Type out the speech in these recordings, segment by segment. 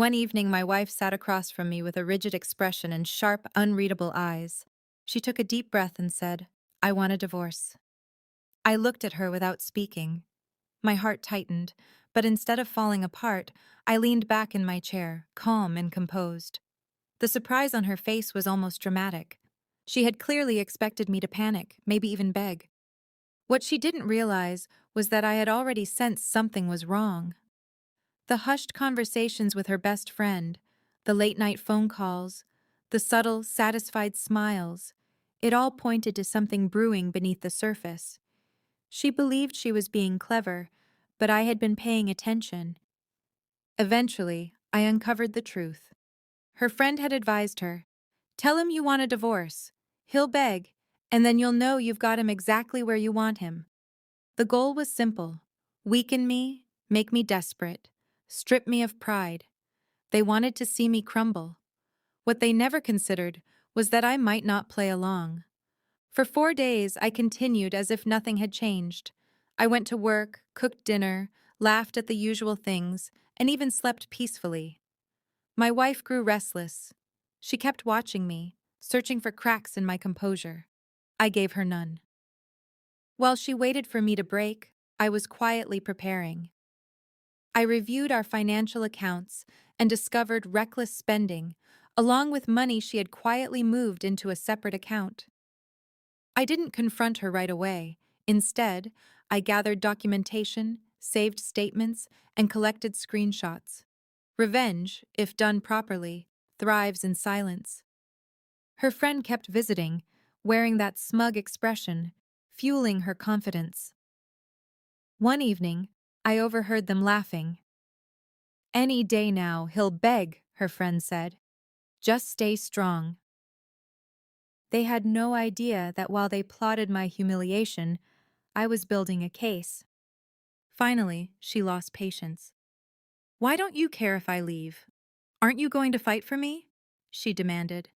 One evening, my wife sat across from me with a rigid expression and sharp, unreadable eyes. She took a deep breath and said, "I want a divorce." I looked at her without speaking. My heart tightened, but instead of falling apart, I leaned back in my chair, calm and composed. The surprise on her face was almost dramatic. She had clearly expected me to panic, maybe even beg. What she didn't realize was that I had already sensed something was wrong. The hushed conversations with her best friend, the late-night phone calls, the subtle, satisfied smiles, it all pointed to something brewing beneath the surface. She believed she was being clever, but I had been paying attention. Eventually, I uncovered the truth. Her friend had advised her, "Tell him you want a divorce. He'll beg, and then you'll know you've got him exactly where you want him." The goal was simple: weaken me, make me desperate, strip me of pride. They wanted to see me crumble. What they never considered was that I might not play along. For 4 days, I continued as if nothing had changed. I went to work, cooked dinner, laughed at the usual things, and even slept peacefully. My wife grew restless. She kept watching me, searching for cracks in my composure. I gave her none. While she waited for me to break, I was quietly preparing. I reviewed our financial accounts and discovered reckless spending, along with money she had quietly moved into a separate account. I didn't confront her right away. Instead, I gathered documentation, saved statements, and collected screenshots. Revenge, if done properly, thrives in silence. Her friend kept visiting, wearing that smug expression, fueling her confidence. One evening, I overheard them laughing. "Any day now, he'll beg," her friend said. "Just stay strong." They had no idea that while they plotted my humiliation, I was building a case. Finally, she lost patience. "Why don't you care if I leave? Aren't you going to fight for me?" she demanded.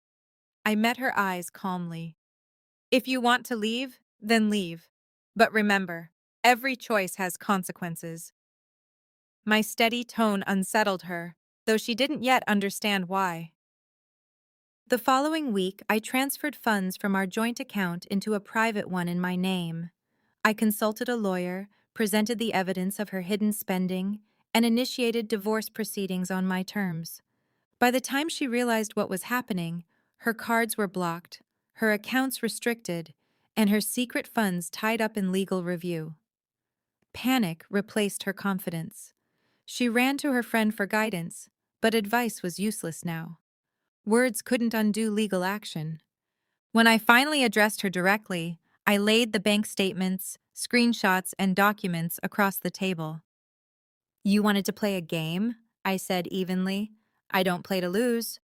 I met her eyes calmly. "If you want to leave, then leave. But remember, every choice has consequences." My steady tone unsettled her, though she didn't yet understand why. The following week, I transferred funds from our joint account into a private one in my name. I consulted a lawyer, presented the evidence of her hidden spending, and initiated divorce proceedings on my terms. By the time she realized what was happening, her cards were blocked, her accounts restricted, and her secret funds tied up in legal review. Panic replaced her confidence. She ran to her friend for guidance, but advice was useless now. Words couldn't undo legal action. When I finally addressed her directly, I laid the bank statements, screenshots, and documents across the table. "You wanted to play a game?" I said evenly. "I don't play to lose."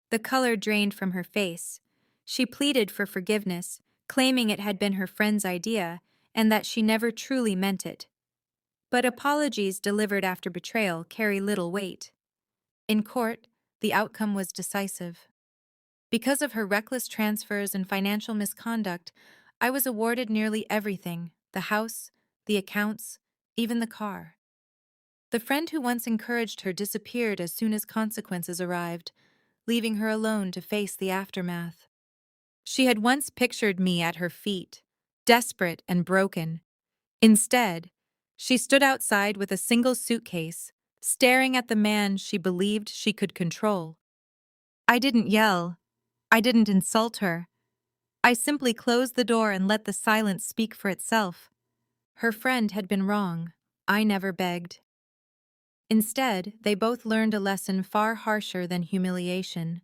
The color drained from her face. She pleaded for forgiveness, claiming it had been her friend's idea and that she never truly meant it. But apologies delivered after betrayal carry little weight. In court, the outcome was decisive. Because of her reckless transfers and financial misconduct, I was awarded nearly everything: the house, the accounts, even the car. The friend who once encouraged her disappeared as soon as consequences arrived, leaving her alone to face the aftermath. She had once pictured me at her feet, desperate and broken. Instead, she stood outside with a single suitcase, staring at the man she believed she could control. I didn't yell. I didn't insult her. I simply closed the door and let the silence speak for itself. Her friend had been wrong. I never begged. Instead, they both learned a lesson far harsher than humiliation.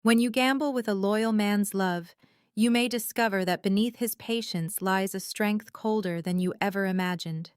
When you gamble with a loyal man's love, you may discover that beneath his patience lies a strength colder than you ever imagined.